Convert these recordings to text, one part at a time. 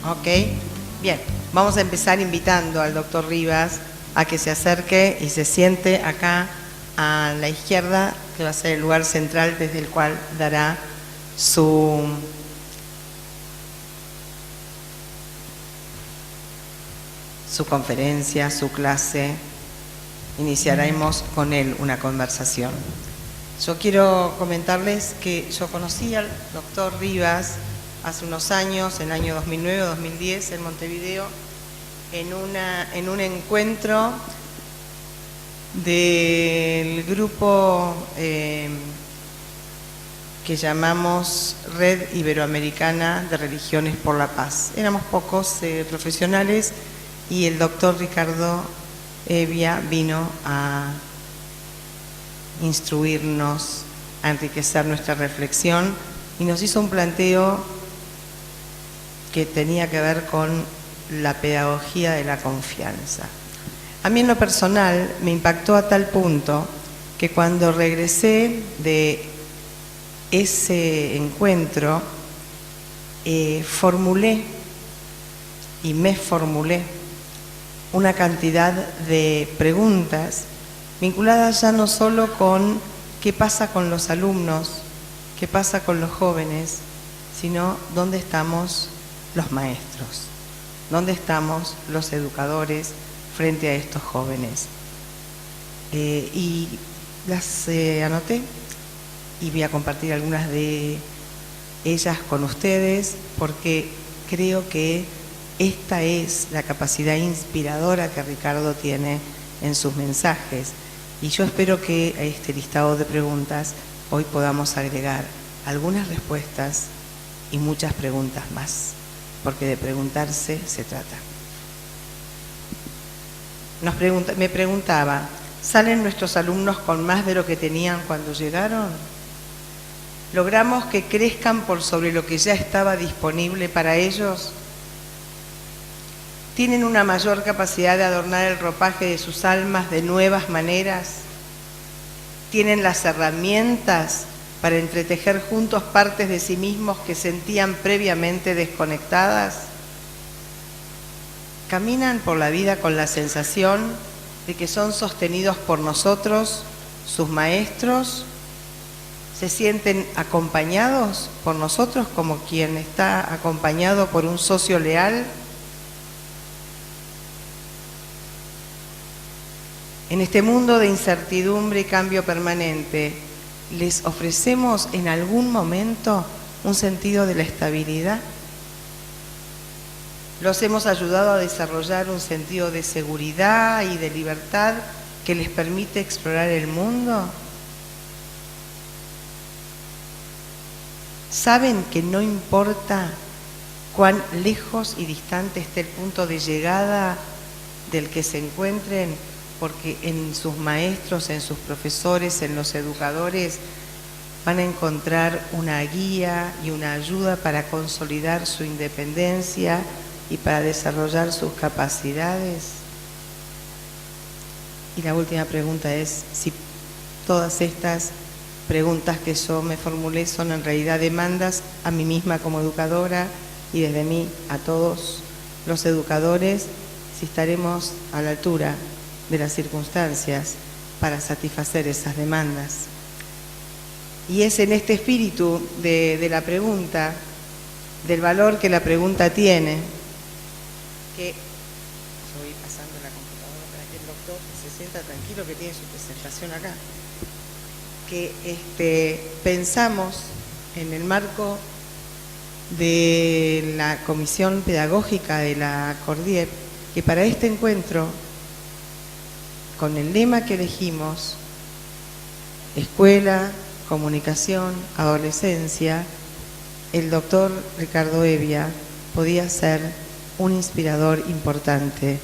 Ok, bien. Vamos a empezar invitando al doctor Rivas a que se acerque y se siente acá a la izquierda, que va a ser el lugar central desde el cual dará su conferencia, su clase. Iniciaremos con él una conversación. Yo quiero comentarles que yo conocí al doctor Rivas hace unos años, en el año 2009 o 2010, en Montevideo, en un encuentro del grupo que llamamos Red Iberoamericana de Religiones por la Paz. Éramos pocos profesionales y el doctor Ricardo Evia vino a instruirnos, a enriquecer nuestra reflexión y nos hizo un planteo que tenía que ver con la pedagogía de la confianza. A mí en lo personal me impactó a tal punto que cuando regresé de ese encuentro formulé una cantidad de preguntas vinculadas ya no solo con qué pasa con los alumnos, qué pasa con los jóvenes, sino dónde estamos los maestros, dónde estamos los educadores frente a estos jóvenes. Y las anoté y voy a compartir algunas de ellas con ustedes porque creo que esta es la capacidad inspiradora que Ricardo tiene en sus mensajes. Y yo espero que a este listado de preguntas hoy podamos agregar algunas respuestas y muchas preguntas más, porque de preguntarse se trata. Me preguntaba, ¿salen nuestros alumnos con más de lo que tenían cuando llegaron? ¿Logramos que crezcan por sobre lo que ya estaba disponible para ellos? ¿Tienen una mayor capacidad de adornar el ropaje de sus almas de nuevas maneras? ¿Tienen las herramientas para entretejer juntos partes de sí mismos que sentían previamente desconectadas? ¿Caminan por la vida con la sensación de que son sostenidos por nosotros, sus maestros? ¿Se sienten acompañados por nosotros como quien está acompañado por un socio leal? En este mundo de incertidumbre y cambio permanente, ¿les ofrecemos en algún momento un sentido de la estabilidad? ¿Los hemos ayudado a desarrollar un sentido de seguridad y de libertad que les permite explorar el mundo? ¿Saben que no importa cuán lejos y distante esté el punto de llegada del que se encuentren, porque en sus maestros, en sus profesores, en los educadores, van a encontrar una guía y una ayuda para consolidar su independencia y para desarrollar sus capacidades? Y la última pregunta es si todas estas preguntas que yo me formulé son en realidad demandas a mí misma como educadora y desde mí a todos los educadores, si estaremos a la altura de las circunstancias para satisfacer esas demandas. Y es en este espíritu de la pregunta, del valor que la pregunta tiene, que yo voy pasando la computadora para que el doctor se sienta tranquilo que tiene su presentación acá, que pensamos en el marco de la Comisión Pedagógica de la CORDIEP que para este encuentro, con el lema que elegimos, Escuela, Comunicación, Adolescencia, el doctor Ricardo Evia podía ser un inspirador importante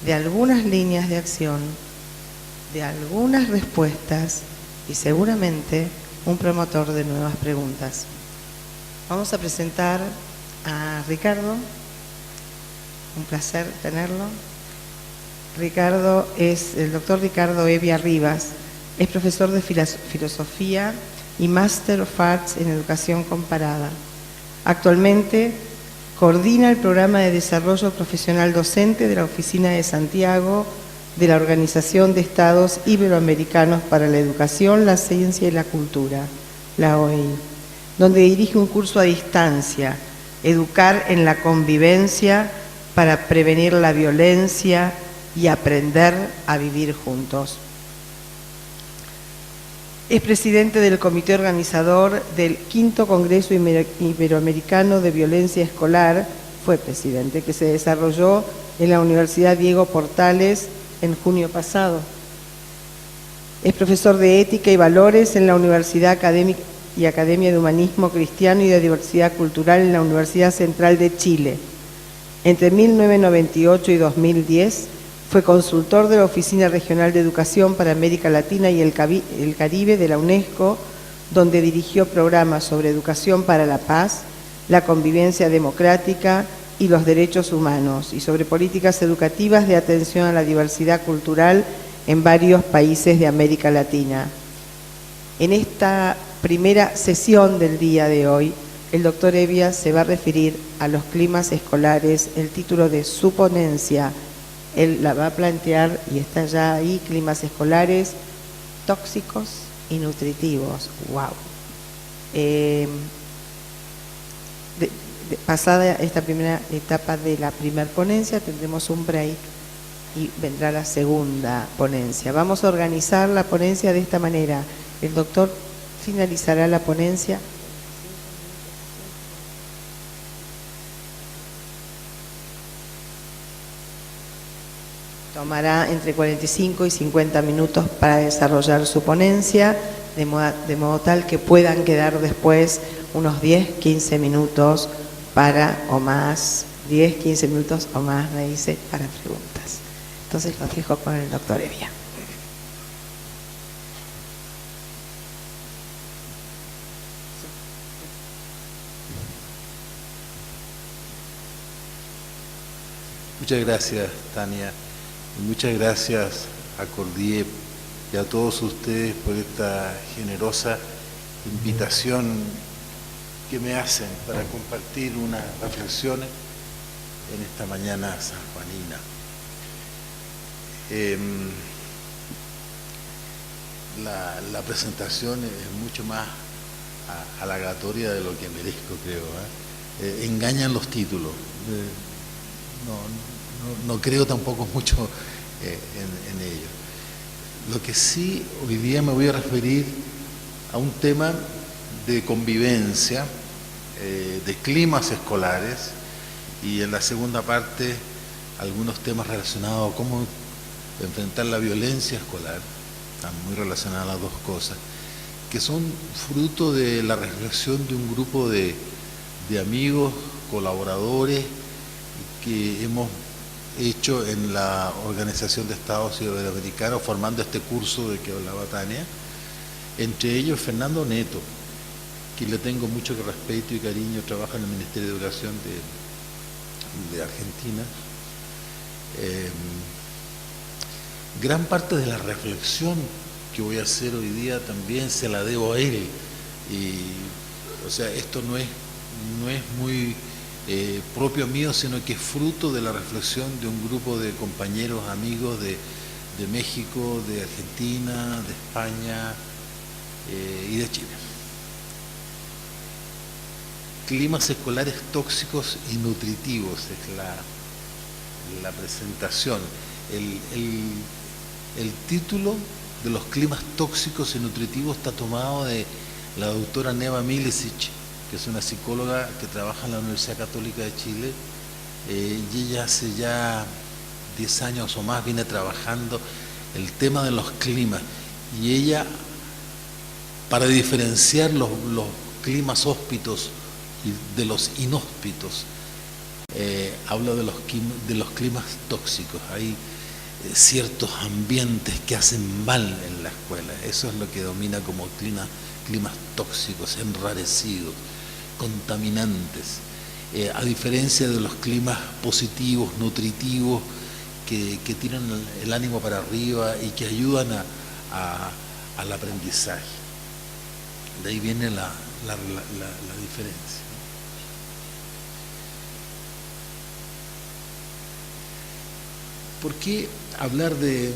de algunas líneas de acción, de algunas respuestas y seguramente un promotor de nuevas preguntas. Vamos a presentar a Ricardo, un placer tenerlo. Ricardo es el doctor Ricardo Evia Rivas, es profesor de filosofía y Master of Arts en Educación Comparada. Actualmente Coordina el programa de desarrollo profesional docente de la Oficina de Santiago de la Organización de Estados Iberoamericanos para la Educación, la Ciencia y la Cultura, la OEI, donde dirige un curso a distancia, Educar en la Convivencia para prevenir la violencia y aprender a vivir juntos. Es presidente del comité organizador del V Congreso Iberoamericano de Violencia Escolar, fue presidente, que se desarrolló en la Universidad Diego Portales en junio pasado. Es profesor de Ética y Valores en la Universidad y Academia de Humanismo Cristiano y de Diversidad Cultural en la Universidad Central de Chile. Entre 1998 y 2010 fue consultor de la Oficina Regional de Educación para América Latina y el Caribe de la UNESCO, donde dirigió programas sobre educación para la paz, la convivencia democrática y los derechos humanos, y sobre políticas educativas de atención a la diversidad cultural en varios países de América Latina. En esta primera sesión del día de hoy, el doctor Evia se va a referir a los climas escolares. El título de su ponencia, él la va a plantear y está ya ahí: climas escolares tóxicos y nutritivos. ¡Wow! Pasada esta primera etapa de la primera ponencia, tendremos un break y vendrá la segunda ponencia. Vamos a organizar la ponencia de esta manera. El doctor finalizará la ponencia. Tomará entre 45 y 50 minutos para desarrollar su ponencia, de modo tal que puedan quedar después unos 10-15 minutos para o más, 10-15 minutos o más, me dice, para preguntas. Entonces los dejo con el doctor Evia. Muchas gracias, Tania. Y muchas gracias a Cordiep y a todos ustedes por esta generosa invitación que me hacen para compartir unas reflexiones en esta mañana sanjuanina. La presentación es mucho más halagatoria de lo que merezco, creo. Engañan los títulos. No creo tampoco mucho en ello. Lo que sí, hoy día me voy a referir a un tema de convivencia, de climas escolares, y en la segunda parte algunos temas relacionados a cómo enfrentar la violencia escolar. Están muy relacionadas las dos cosas, que son fruto de la reflexión de un grupo de amigos, colaboradores, que hemos hecho en la Organización de Estados Iberoamericanos, formando este curso de que hablaba Tania, entre ellos Fernando Neto, que le tengo mucho respeto y cariño, trabaja en el Ministerio de Educación de Argentina. Gran parte de la reflexión que voy a hacer hoy día también se la debo a él. O sea, esto no es muy propio mío, sino que es fruto de la reflexión de un grupo de compañeros, amigos de México, de Argentina, de España y de Chile. Climas escolares tóxicos y nutritivos es la presentación. El título de los climas tóxicos y nutritivos está tomado de la doctora Neva Milicic, que es una psicóloga que trabaja en la Universidad Católica de Chile, y ella hace ya 10 años o más viene trabajando el tema de los climas, y ella, para diferenciar los climas hóspitos y de los inhóspitos, habla de los climas tóxicos. Hay ciertos ambientes que hacen mal en la escuela, eso es lo que domina como climas tóxicos, enrarecidos, contaminantes, a diferencia de los climas positivos, nutritivos, que tiran el ánimo para arriba y que ayudan al aprendizaje. De ahí viene la diferencia. ¿Por qué hablar de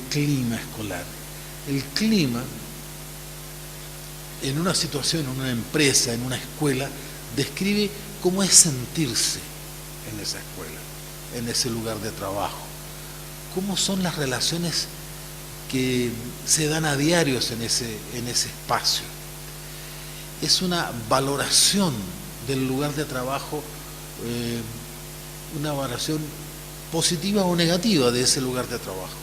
clima escolar? El clima, en una situación, en una empresa, en una escuela, describe cómo es sentirse en esa escuela, en ese lugar de trabajo. Cómo son las relaciones que se dan a diarios en ese espacio. Es una valoración del lugar de trabajo, una valoración positiva o negativa de ese lugar de trabajo.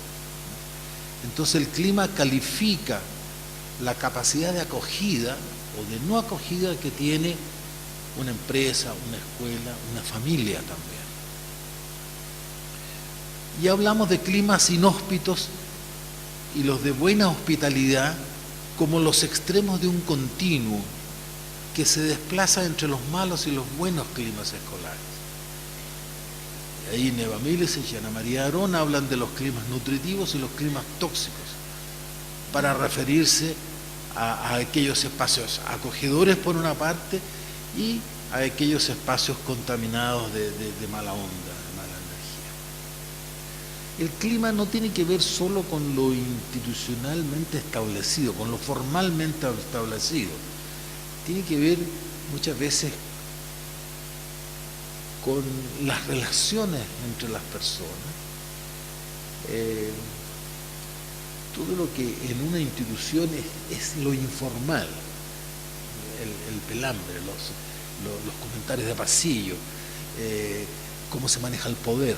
Entonces el clima califica la capacidad de acogida o de no acogida que tiene una empresa, una escuela, una familia también. Ya hablamos de climas inhóspitos y los de buena hospitalidad como los extremos de un continuo que se desplaza entre los malos y los buenos climas escolares. Ahí Neva Milicic y Ana María Arón hablan de los climas nutritivos y los climas tóxicos para referirse a aquellos espacios acogedores por una parte y a aquellos espacios contaminados de mala onda, de mala energía. El clima no tiene que ver solo con lo institucionalmente establecido, con lo formalmente establecido. Tiene que ver muchas veces con las relaciones entre las personas. Todo lo que en una institución es lo informal, el pelambre, los comentarios de pasillo, cómo se maneja el poder,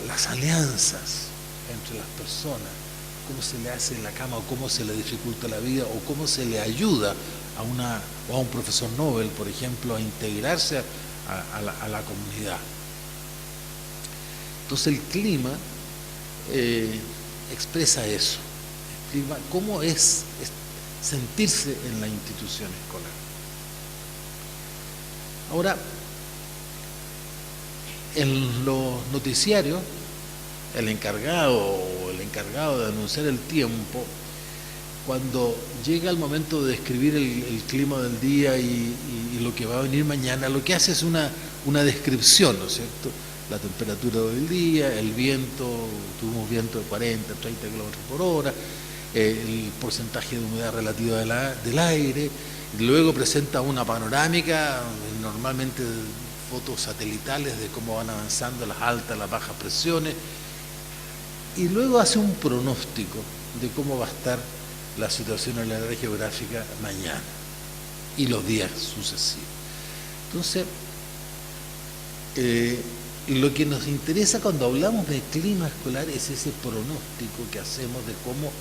las alianzas entre las personas, cómo se le hace en la cama o cómo se le dificulta la vida o cómo se le ayuda a un profesor Nobel, por ejemplo, a integrarse a la comunidad. Entonces el clima expresa eso, explica cómo es sentirse en la institución escolar. Ahora, en los noticiarios, el encargado de anunciar el tiempo, cuando llega el momento de describir el clima del día y lo que va a venir mañana, lo que hace es una descripción, ¿no es cierto? La temperatura del día, el viento, tuvimos viento de 40, 30 kilómetros por hora, el porcentaje de humedad relativa del aire, y luego presenta una panorámica, normalmente fotos satelitales de cómo van avanzando las altas, las bajas presiones, y luego hace un pronóstico de cómo va a estar la situación en la área geográfica mañana y los días sucesivos. Entonces, lo que nos interesa cuando hablamos de clima escolar es ese pronóstico que hacemos de cómo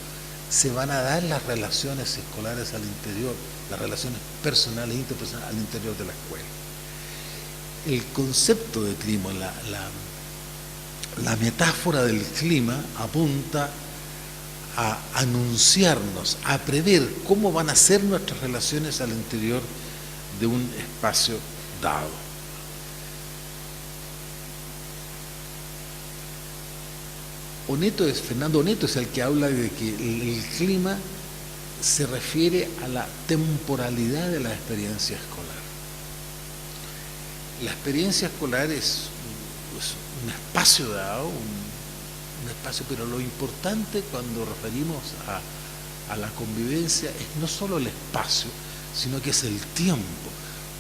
se van a dar las relaciones escolares al interior, las relaciones personales e interpersonales al interior de la escuela. El concepto de clima, la metáfora del clima apunta a anunciarnos, a prever cómo van a ser nuestras relaciones al interior de un espacio dado. Fernando Oneto es el que habla de que el clima se refiere a la temporalidad de la experiencia escolar. La experiencia escolar es un espacio dado, un espacio, pero lo importante cuando referimos a la convivencia es no solo el espacio, sino que es el tiempo,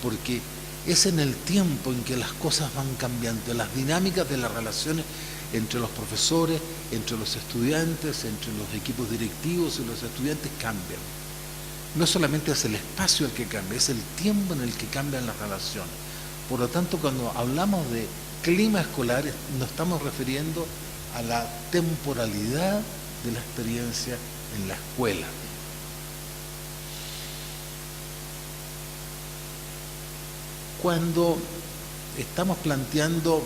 porque es en el tiempo en que las cosas van cambiando, las dinámicas de las relaciones entre los profesores, entre los estudiantes, entre los equipos directivos y los estudiantes cambian. No solamente es el espacio el que cambia, es el tiempo en el que cambian las relaciones. Por lo tanto, cuando hablamos de clima escolar, nos estamos refiriendo a la temporalidad de la experiencia en la escuela. Cuando estamos planteando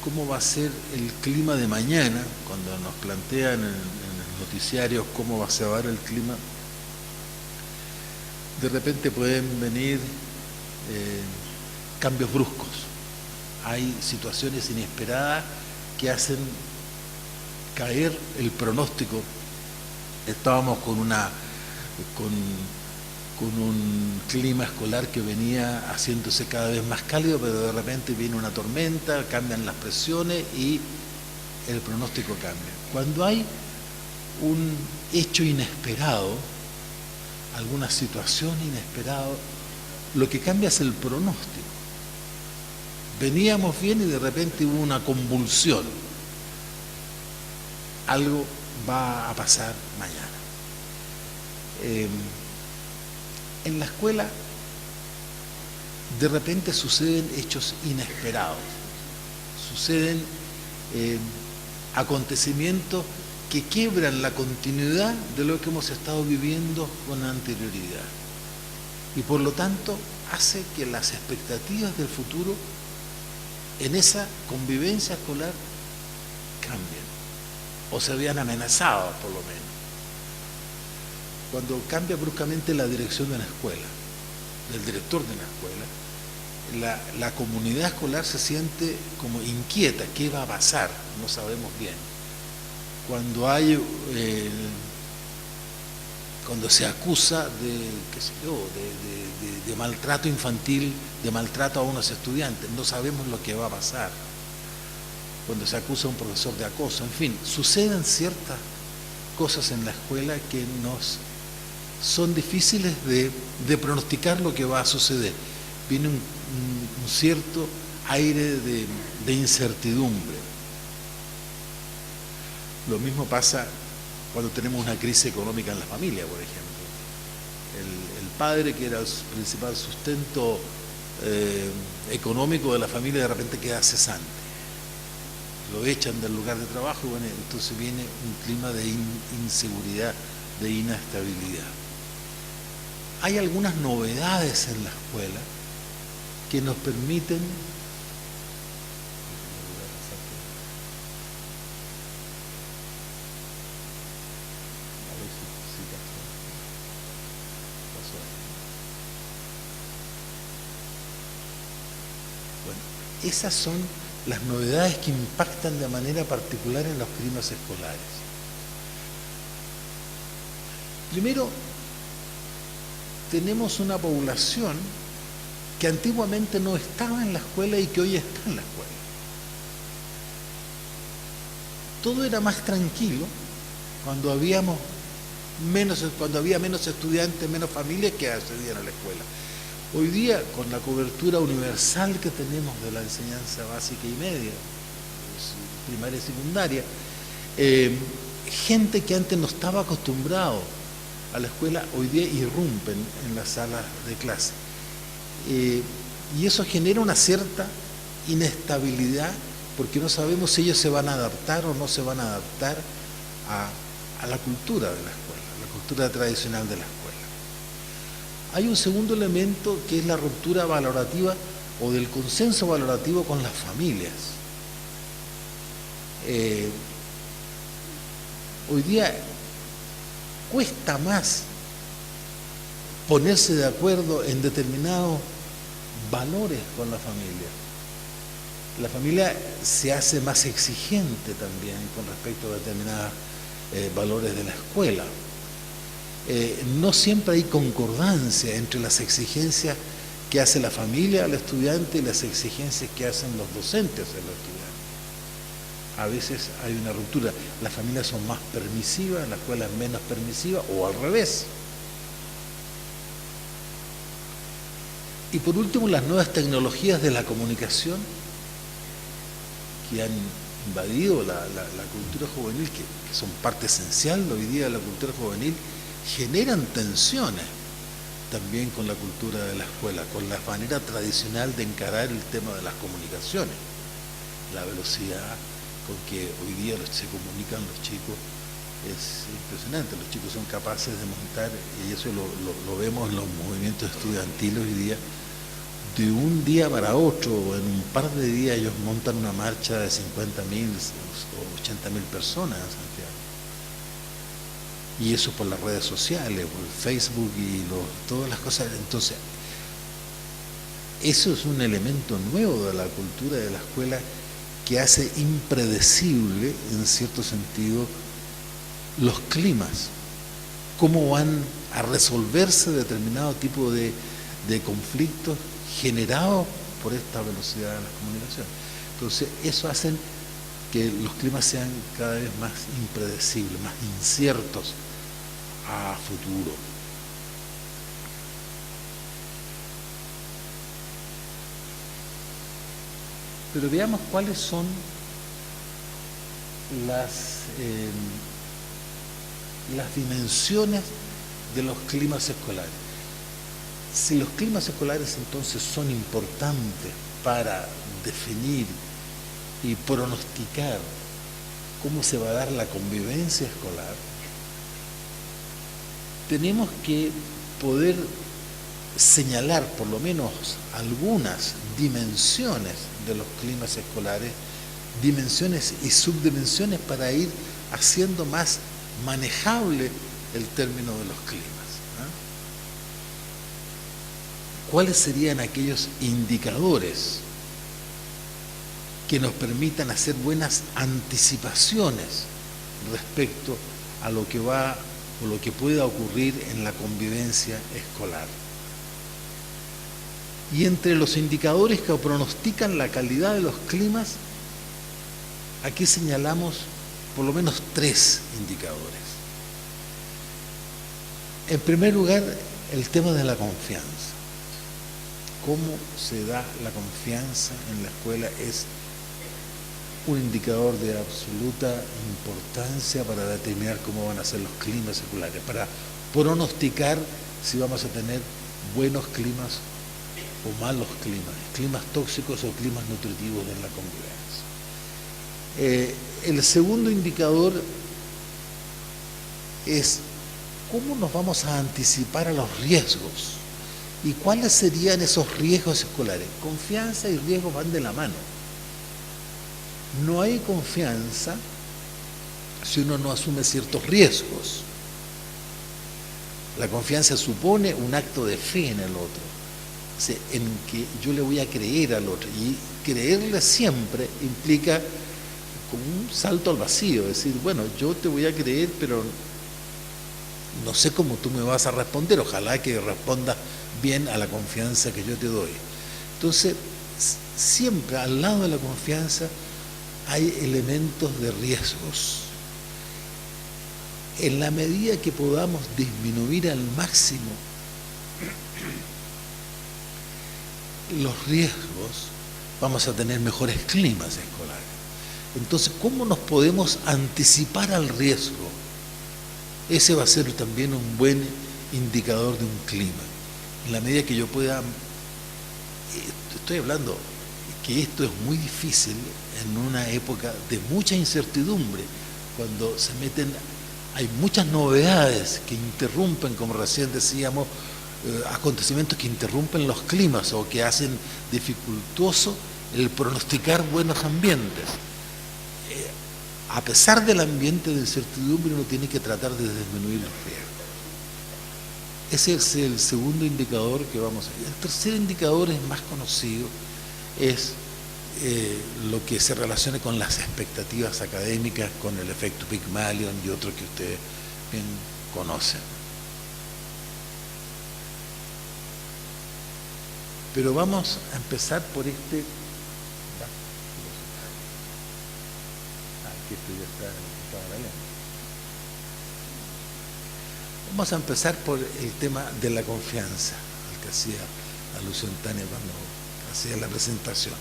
cómo va a ser el clima de mañana, cuando nos plantean en el noticiario cómo va a ser el clima, de repente pueden venir cambios bruscos. Hay situaciones inesperadas que hacen caer el pronóstico. Estábamos con un clima escolar que venía haciéndose cada vez más cálido, pero de repente viene una tormenta, cambian las presiones y el pronóstico cambia. Cuando hay un hecho inesperado, alguna situación inesperada, lo que cambia es el pronóstico. Veníamos bien y de repente hubo una convulsión. Algo va a pasar mañana. En la escuela de repente suceden hechos inesperados, suceden acontecimientos que quiebran la continuidad de lo que hemos estado viviendo con anterioridad y por lo tanto hace que las expectativas del futuro en esa convivencia escolar cambien o se vean amenazadas por lo menos. Cuando cambia bruscamente la dirección de la escuela, del director de la escuela, la comunidad escolar se siente como inquieta. ¿Qué va a pasar? No sabemos bien. Cuando hay, cuando se acusa de, qué sé yo, de maltrato infantil, de maltrato a unos estudiantes, no sabemos lo que va a pasar. Cuando se acusa a un profesor de acoso, en fin, suceden ciertas cosas en la escuela que nos son difíciles de pronosticar lo que va a suceder. Viene un cierto aire de incertidumbre. Lo mismo pasa cuando tenemos una crisis económica en la familia, por ejemplo. El padre, que era el principal sustento económico de la familia, de repente queda cesante. Lo echan del lugar de trabajo y bueno, entonces viene un clima de inseguridad, de inestabilidad. Hay algunas novedades en la escuela que nos permiten esas son las novedades que impactan de manera particular en los climas escolares. Primero, tenemos una población que antiguamente no estaba en la escuela y que hoy está en la escuela. Todo era más tranquilo cuando había menos estudiantes, menos familias que accedían a la escuela. Hoy día, con la cobertura universal que tenemos de la enseñanza básica y media, primaria y secundaria, gente que antes no estaba acostumbrado a la escuela, hoy día irrumpen en las salas de clase. Y eso genera una cierta inestabilidad, porque no sabemos si ellos se van a adaptar o no se van a adaptar a la cultura de la escuela, a la cultura tradicional de la escuela. Hay un segundo elemento que es la ruptura valorativa o del consenso valorativo con las familias. Hoy día cuesta más ponerse de acuerdo en determinados valores con la familia. La familia se hace más exigente también con respecto a determinados valores de la escuela. No siempre hay concordancia entre las exigencias que hace la familia al estudiante y las exigencias que hacen los docentes a los estudiantes. A veces hay una ruptura. Las familias son más permisivas, la escuela es menos permisiva, o al revés. Y por último, las nuevas tecnologías de la comunicación que han invadido la cultura juvenil, que son parte esencial hoy día de la cultura juvenil, generan tensiones también con la cultura de la escuela, con la manera tradicional de encarar el tema de las comunicaciones. La velocidad con que hoy día se comunican los chicos es impresionante. Los chicos son capaces de montar, y eso lo vemos en los movimientos estudiantiles hoy día, de un día para otro, en un par de días ellos montan una marcha de 50.000 o 80.000 personas en Santiago. Y eso por las redes sociales, por Facebook y todas las cosas. Entonces, eso es un elemento nuevo de la cultura de la escuela que hace impredecible, en cierto sentido, los climas, cómo van a resolverse determinado tipo de conflictos generados por esta velocidad de la comunicación. Entonces, eso hace que los climas sean cada vez más impredecibles, más inciertos a futuro. Pero veamos cuáles son las dimensiones de los climas escolares. Si los climas escolares entonces son importantes para definir y pronosticar cómo se va a dar la convivencia escolar, tenemos que poder señalar por lo menos algunas dimensiones de los climas escolares, dimensiones y subdimensiones para ir haciendo más manejable el término de los climas. ¿Cuáles serían aquellos indicadores que nos permitan hacer buenas anticipaciones respecto a lo que va o lo que pueda ocurrir en la convivencia escolar? Y entre los indicadores que pronostican la calidad de los climas, aquí señalamos por lo menos 3 indicadores. En primer lugar, el tema de la confianza. Cómo se da la confianza en la escuela es un indicador de absoluta importancia para determinar cómo van a ser los climas escolares, para pronosticar si vamos a tener buenos climas o malos climas, climas tóxicos o climas nutritivos en la convivencia. El segundo indicador es cómo nos vamos a anticipar a los riesgos y cuáles serían esos riesgos escolares. Confianza y riesgos van de la mano. No hay confianza si uno no asume ciertos riesgos. La confianza supone un acto de fe en el otro, en que yo le voy a creer al otro, y creerle siempre implica como un salto al vacío, es decir, bueno, yo te voy a creer, pero no sé cómo tú me vas a responder, ojalá que respondas bien a la confianza que yo te doy. Entonces, siempre al lado de la confianza hay elementos de riesgos. En la medida que podamos disminuir al máximo los riesgos, vamos a tener mejores climas escolares. Entonces, ¿cómo nos podemos anticipar al riesgo? Ese va a ser también un buen indicador de un clima. En la medida que yo pueda, estoy hablando que esto es muy difícil en una época de mucha incertidumbre, cuando se meten, hay muchas novedades que interrumpen, como recién decíamos, acontecimientos que interrumpen los climas o que hacen dificultoso el pronosticar buenos ambientes. A pesar del ambiente de incertidumbre, uno tiene que tratar de disminuir el riesgo. Ese es el segundo indicador que vamos a ver. El tercer indicador es más conocido, es lo que se relaciona con las expectativas académicas, con el efecto Pygmalion y otros que ustedes bien conocen. Pero vamos a empezar por este. Aquí esto ya está paralelo. Vamos a empezar por el tema de la confianza, al que hacía alusión Tania cuando hacía la presentación.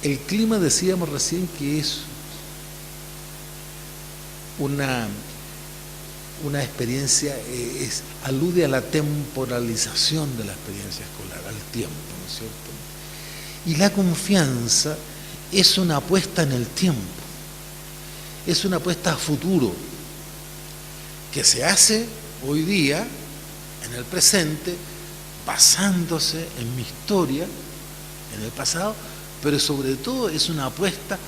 El clima, decíamos recién, que es una experiencia, alude a la temporalización de la experiencia escolar, al tiempo, ¿no es cierto? Y la confianza es una apuesta en el tiempo, es una apuesta a futuro, que se hace hoy día, en el presente, basándose en mi historia, en el pasado, pero sobre todo es una apuesta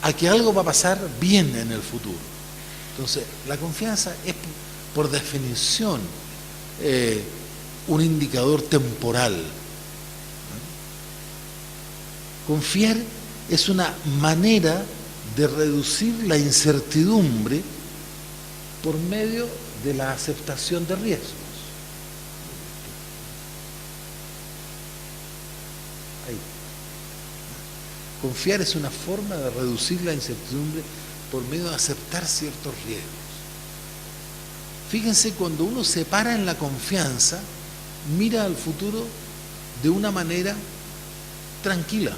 a que algo va a pasar bien en el futuro. Entonces, la confianza es, por definición, un indicador temporal. Confiar es una manera de reducir la incertidumbre por medio de la aceptación de riesgos. Ahí. Confiar es una forma de reducir la incertidumbre por medio de aceptar ciertos riesgos. Fíjense, cuando uno se para en la confianza, mira al futuro de una manera tranquila,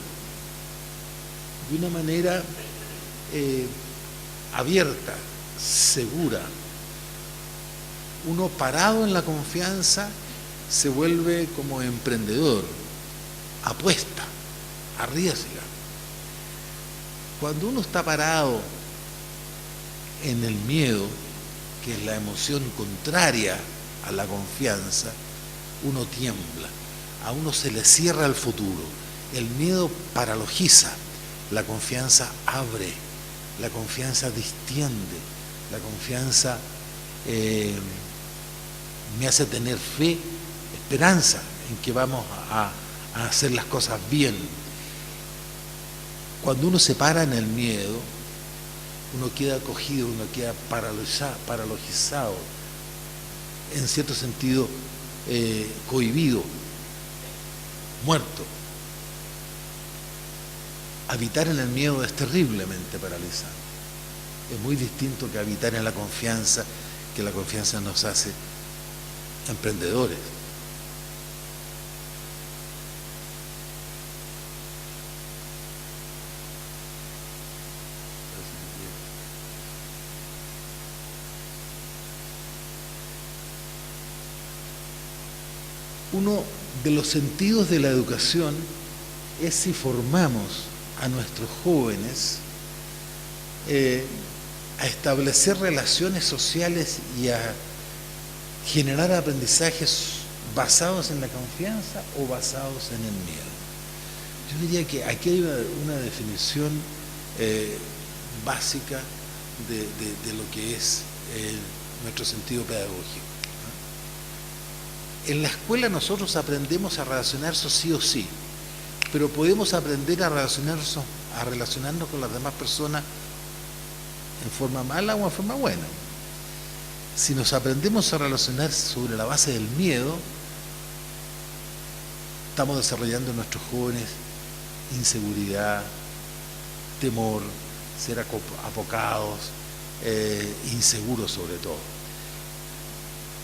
de una manera abierta, segura. Uno parado en la confianza se vuelve como emprendedor, apuesta, arriesga. Cuando uno está parado en el miedo, que es la emoción contraria a la confianza, uno tiembla, a uno se le cierra el futuro. El miedo paralogiza, la confianza abre, la confianza distiende, la confianza me hace tener fe, esperanza en que vamos a hacer las cosas bien. Cuando uno se para en el miedo, uno queda cogido, uno queda paralizado, en cierto sentido cohibido, muerto. Habitar en el miedo es terriblemente paralizante. Es muy distinto que habitar en la confianza, que la confianza nos hace emprendedores. Uno de los sentidos de la educación es si formamos a nuestros jóvenes a establecer relaciones sociales y a generar aprendizajes basados en la confianza o basados en el miedo. Yo diría que aquí hay una definición básica de lo que es nuestro sentido pedagógico. En la escuela nosotros aprendemos a relacionarnos sí o sí, pero podemos aprender a relacionarnos con las demás personas en forma mala o en forma buena. Si nos aprendemos a relacionar sobre la base del miedo, estamos desarrollando en nuestros jóvenes inseguridad, temor, ser apocados, inseguros sobre todo.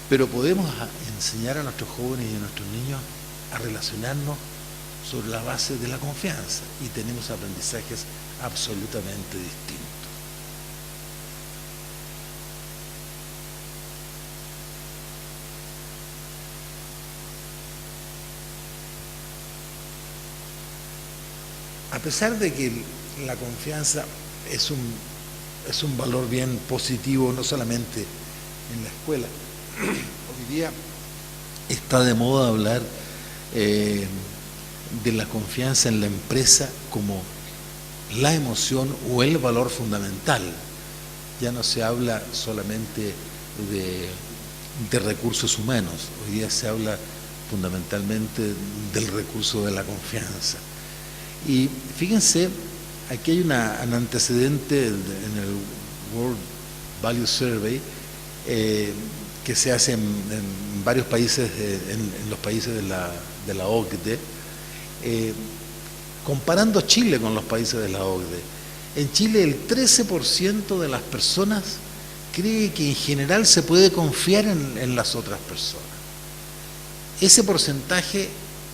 Pero podemos enseñar a nuestros jóvenes y a nuestros niños a relacionarnos sobre la base de la confianza y tenemos aprendizajes absolutamente distintos. A pesar de que la confianza es un valor bien positivo, no solamente en la escuela, hoy día está de moda hablar de la confianza en la empresa como la emoción o el valor fundamental. Ya no se habla solamente de recursos humanos, hoy día se habla fundamentalmente del recurso de la confianza. Y fíjense, aquí hay un antecedente en el World Value Survey que se hace en varios países, en los países de la OCDE, comparando Chile con los países de la OCDE. En Chile el 13% de las personas cree que en general se puede confiar en las otras personas. Ese porcentaje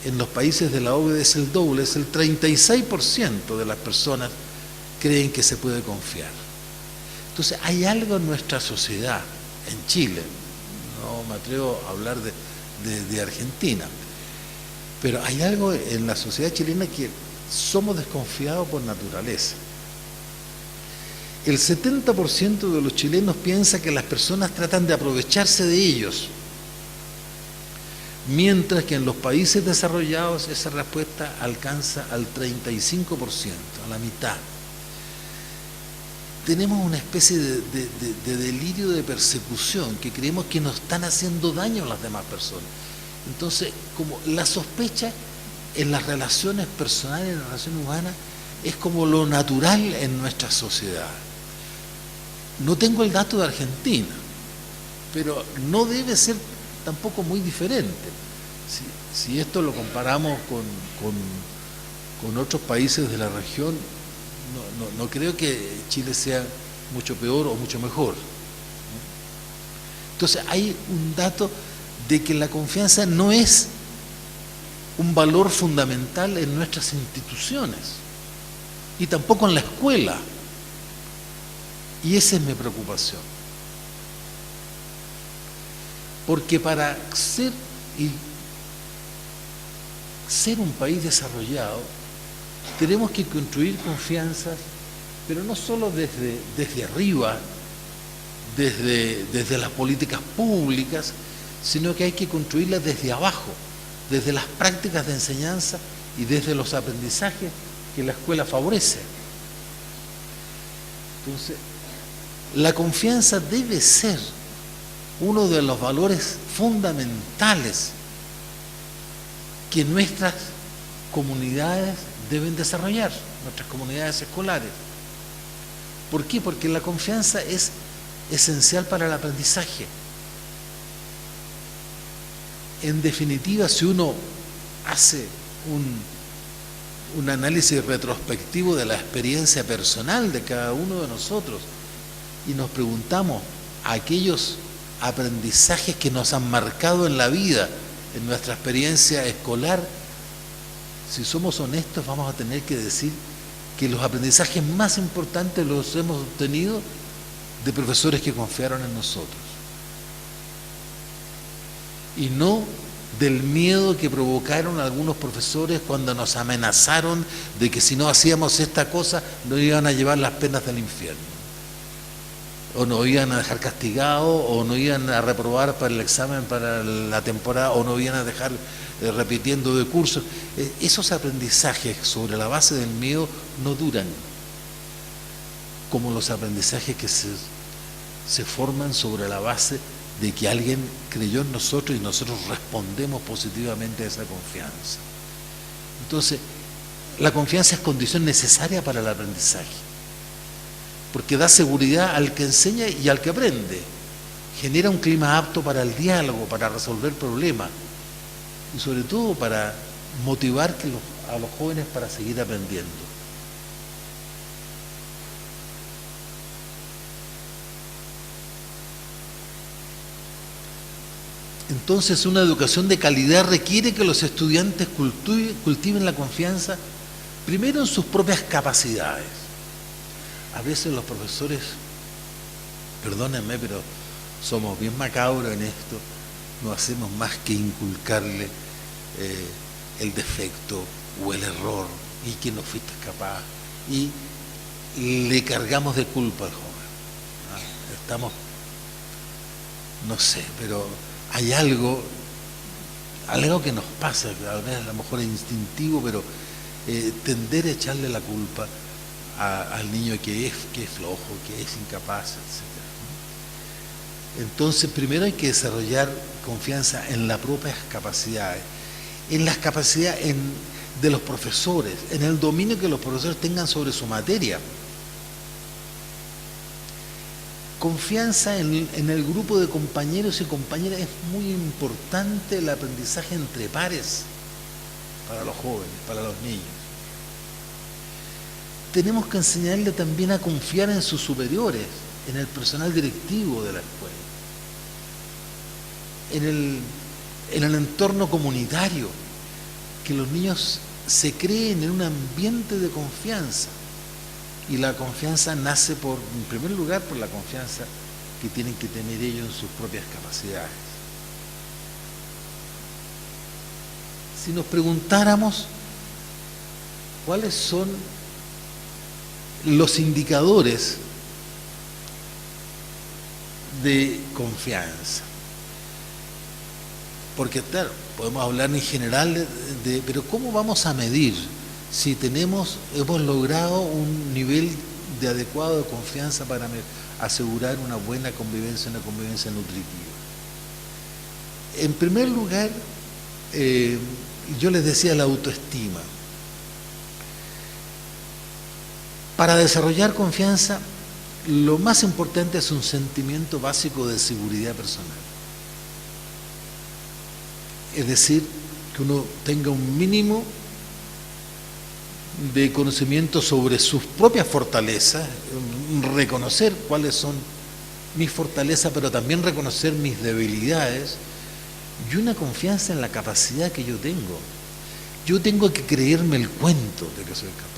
en los países de la OCDE es el doble, es el 36% de las personas creen que se puede confiar. Entonces hay algo en nuestra sociedad, en Chile, no me atrevo a hablar de Argentina, pero hay algo en la sociedad chilena que somos desconfiados por naturaleza. El 70% de los chilenos piensa que las personas tratan de aprovecharse de ellos, mientras que en los países desarrollados esa respuesta alcanza al 35%, a la mitad. Tenemos una especie de delirio de persecución, que creemos que nos están haciendo daño a las demás personas. Entonces, como la sospecha en las relaciones personales, en las relaciones humanas, es como lo natural en nuestra sociedad. No tengo el dato de Argentina, pero no debe ser tampoco muy diferente. Si esto lo comparamos con otros países de la región, no creo que Chile sea mucho peor o mucho mejor. Entonces hay un dato de que la confianza no es un valor fundamental en nuestras instituciones y tampoco en la escuela. Y esa es mi preocupación. Porque para ser un país desarrollado, tenemos que construir confianzas, pero no solo desde arriba, desde las políticas públicas, sino que hay que construirlas desde abajo, desde las prácticas de enseñanza y desde los aprendizajes que la escuela favorece. Entonces, la confianza debe ser uno de los valores fundamentales que nuestras comunidades deben desarrollar, nuestras comunidades escolares. ¿Por qué? Porque la confianza es esencial para el aprendizaje. En definitiva, si uno hace un análisis retrospectivo de la experiencia personal de cada uno de nosotros y nos preguntamos aquellos aprendizajes que nos han marcado en la vida, en nuestra experiencia escolar, si somos honestos vamos a tener que decir que los aprendizajes más importantes los hemos obtenido de profesores que confiaron en nosotros y no del miedo que provocaron algunos profesores cuando nos amenazaron de que si no hacíamos esta cosa nos iban a llevar las penas del infierno, o nos iban a dejar castigados, o nos iban a reprobar para el examen para la temporada, o nos iban a dejar repitiendo de cursos. Esos aprendizajes sobre la base del miedo no duran como los aprendizajes que se forman sobre la base de que alguien creyó en nosotros y nosotros respondemos positivamente a esa confianza. Entonces, la confianza es condición necesaria para el aprendizaje, porque da seguridad al que enseña y al que aprende, genera un clima apto para el diálogo, para resolver problemas y sobre todo para motivar a los jóvenes para seguir aprendiendo. Entonces, una educación de calidad requiere que los estudiantes cultiven la confianza primero en sus propias capacidades. A veces los profesores, perdónenme, pero somos bien macabros en esto, no hacemos más que inculcarle el defecto o el error y que no fuiste capaz y le cargamos de culpa al joven. Estamos, no sé, pero hay algo que nos pasa, a lo mejor es instintivo, pero tender a echarle la culpa al niño que es flojo, que es incapaz, etc. Entonces, primero hay que desarrollar confianza en las propias capacidades, en las capacidades de los profesores, en el dominio que los profesores tengan sobre su materia. Confianza en el grupo de compañeros y compañeras. Es muy importante el aprendizaje entre pares para los jóvenes, para los niños. Tenemos que enseñarle también a confiar en sus superiores, en el personal directivo de la escuela, en el entorno comunitario, que los niños se creen en un ambiente de confianza. Y la confianza nace en primer lugar, por la confianza que tienen que tener ellos en sus propias capacidades. Si nos preguntáramos cuáles son los indicadores de confianza, porque claro, podemos hablar en general pero ¿cómo vamos a medir si hemos logrado un nivel de adecuado de confianza para asegurar una buena convivencia, una convivencia nutritiva? En primer lugar, yo les decía la autoestima. Para desarrollar confianza, lo más importante es un sentimiento básico de seguridad personal. Es decir, que uno tenga un mínimo de conocimiento sobre sus propias fortalezas, reconocer cuáles son mis fortalezas, pero también reconocer mis debilidades, y una confianza en la capacidad que yo tengo. Yo tengo que creerme el cuento de que soy capaz.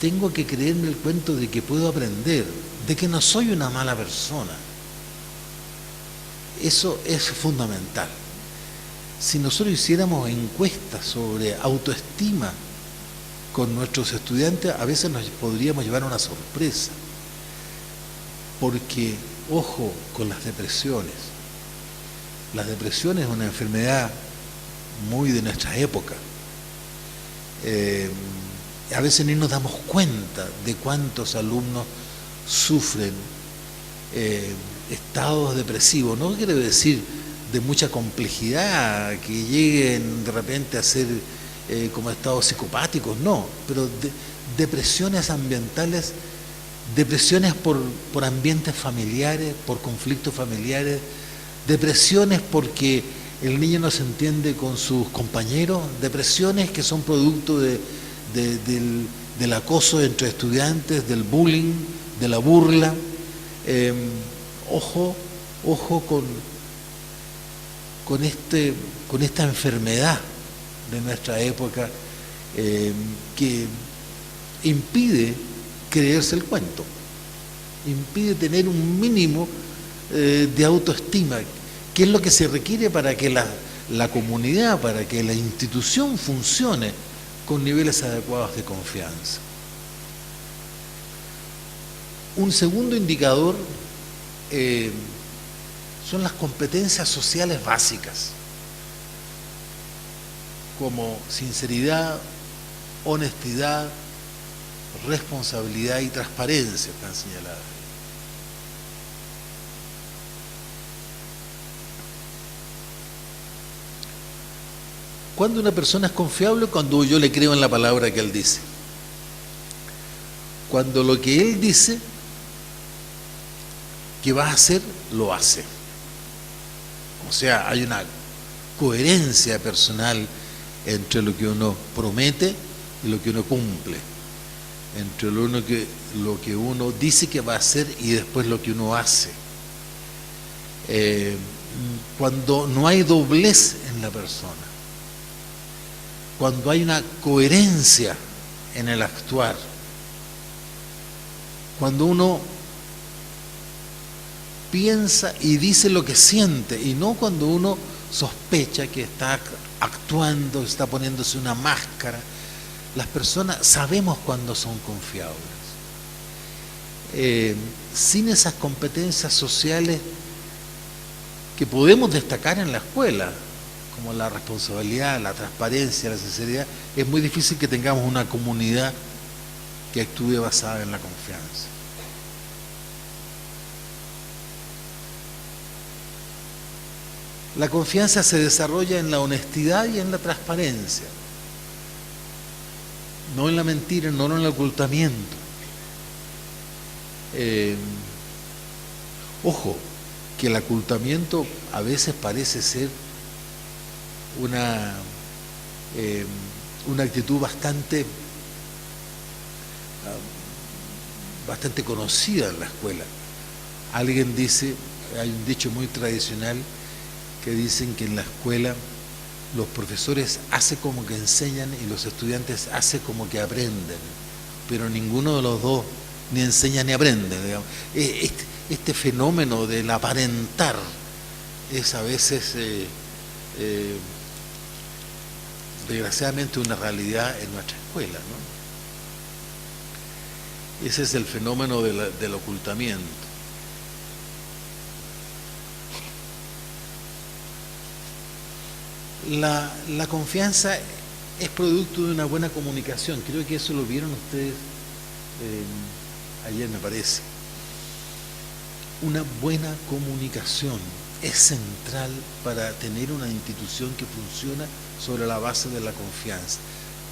Tengo que creerme el cuento de que puedo aprender, de que no soy una mala persona. Eso es fundamental. Si nosotros hiciéramos encuestas sobre autoestima con nuestros estudiantes, a veces nos podríamos llevar una sorpresa. Porque, ojo con las depresiones. Las depresiones es una enfermedad muy de nuestra época. A veces ni nos damos cuenta de cuántos alumnos sufren estados depresivos. No quiere decir de mucha complejidad, que lleguen de repente a ser como estados psicopáticos, no, pero depresiones ambientales, depresiones por ambientes familiares, por conflictos familiares, depresiones porque el niño no se entiende con sus compañeros, depresiones que son producto del acoso entre estudiantes, del bullying, de la burla. Ojo con esta enfermedad de nuestra época que impide creerse el cuento, impide tener un mínimo de autoestima, que es lo que se requiere para que la comunidad, para que la institución funcione con niveles adecuados de confianza. Un segundo indicador son las competencias sociales básicas, como sinceridad, honestidad, responsabilidad y transparencia, están señaladas. Cuando una persona es confiable, cuando yo le creo en la palabra que él dice. Cuando lo que él dice que va a hacer, lo hace. O sea, hay una coherencia personal entre lo que uno promete y lo que uno cumple, entre lo que uno dice que va a hacer y después lo que uno hace. Cuando no hay doblez en la persona, cuando hay una coherencia en el actuar, cuando uno piensa y dice lo que siente, y no cuando uno sospecha que está actuando, está poniéndose una máscara. Las personas sabemos cuando son confiables. Sin esas competencias sociales que podemos destacar en la escuela, como la responsabilidad, la transparencia, la sinceridad, es muy difícil que tengamos una comunidad que actúe basada en la confianza. La confianza se desarrolla en la honestidad y en la transparencia, no en la mentira, no en el ocultamiento. Ojo, que el ocultamiento a veces parece ser una actitud bastante conocida en la escuela. Alguien dice, hay un dicho muy tradicional que dicen que en la escuela los profesores hacen como que enseñan y los estudiantes hacen como que aprenden, pero ninguno de los dos ni enseña ni aprende, digamos. Este fenómeno del aparentar es a veces desgraciadamente una realidad en nuestra escuela, ¿no? Ese es el fenómeno del ocultamiento. La confianza es producto de una buena comunicación. Creo que eso lo vieron ustedes ayer, me parece. Una buena comunicación es central para tener una institución que funciona sobre la base de la confianza,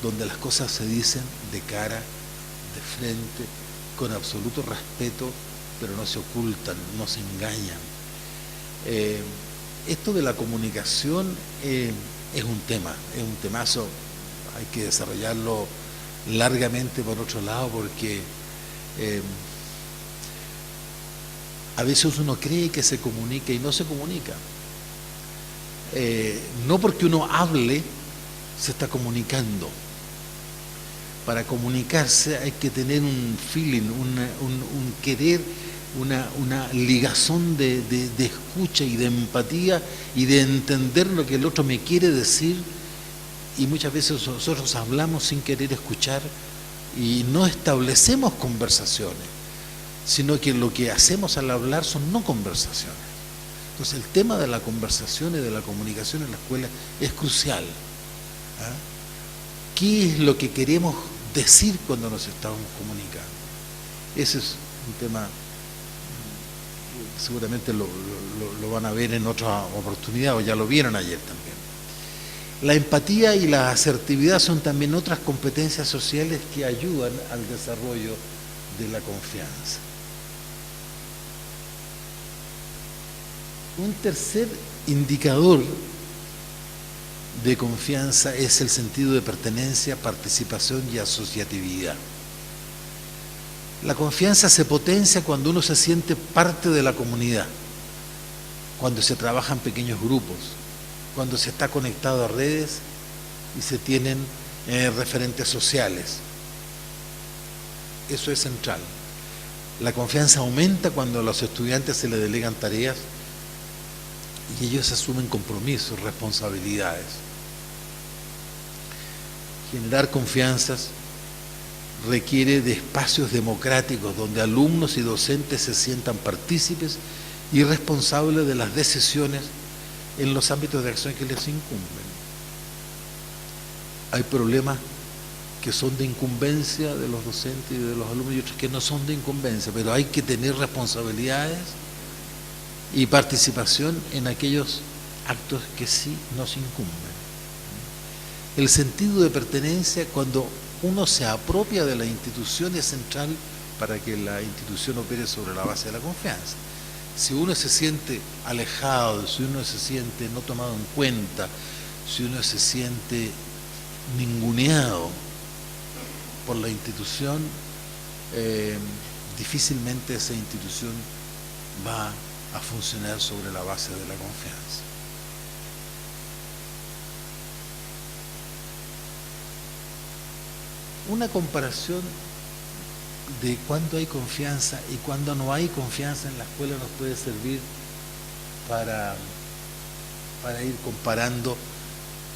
donde las cosas se dicen de cara, de frente, con absoluto respeto, pero no se ocultan, no se engañan. Esto de la comunicación es un temazo, hay que desarrollarlo largamente por otro lado, porque a veces uno cree que se comunica y no se comunica. No porque uno hable se está comunicando. Para comunicarse hay que tener un feeling, un querer, una ligazón de escucha y de empatía y de entender lo que el otro me quiere decir. Y muchas veces nosotros hablamos sin querer escuchar y no establecemos conversaciones, sino que lo que hacemos al hablar son no conversaciones. Entonces el tema de la conversación y de la comunicación en la escuela es crucial. ¿Qué es lo que queremos decir cuando nos estamos comunicando? Ese es un tema, seguramente lo van a ver en otra oportunidad, o ya lo vieron ayer también. La empatía y la asertividad son también otras competencias sociales que ayudan al desarrollo de la confianza. Un tercer indicador de confianza es el sentido de pertenencia, participación y asociatividad. La confianza se potencia cuando uno se siente parte de la comunidad, cuando se trabaja en pequeños grupos, cuando se está conectado a redes y se tienen referentes sociales. Eso es central. La confianza aumenta cuando a los estudiantes se les delegan tareas y ellos asumen compromisos, responsabilidades. Generar confianzas requiere de espacios democráticos donde alumnos y docentes se sientan partícipes y responsables de las decisiones en los ámbitos de acción que les incumben. Hay problemas que son de incumbencia de los docentes y de los alumnos y otros que no son de incumbencia, pero hay que tener responsabilidades y participación en aquellos actos que sí nos incumben. El sentido de pertenencia, cuando uno se apropia de la institución, es central para que la institución opere sobre la base de la confianza. Si uno se siente alejado, si uno se siente no tomado en cuenta, si uno se siente ninguneado por la institución, difícilmente esa institución va a funcionar sobre la base de la confianza. Una comparación de cuándo hay confianza y cuándo no hay confianza en la escuela nos puede servir para ir comparando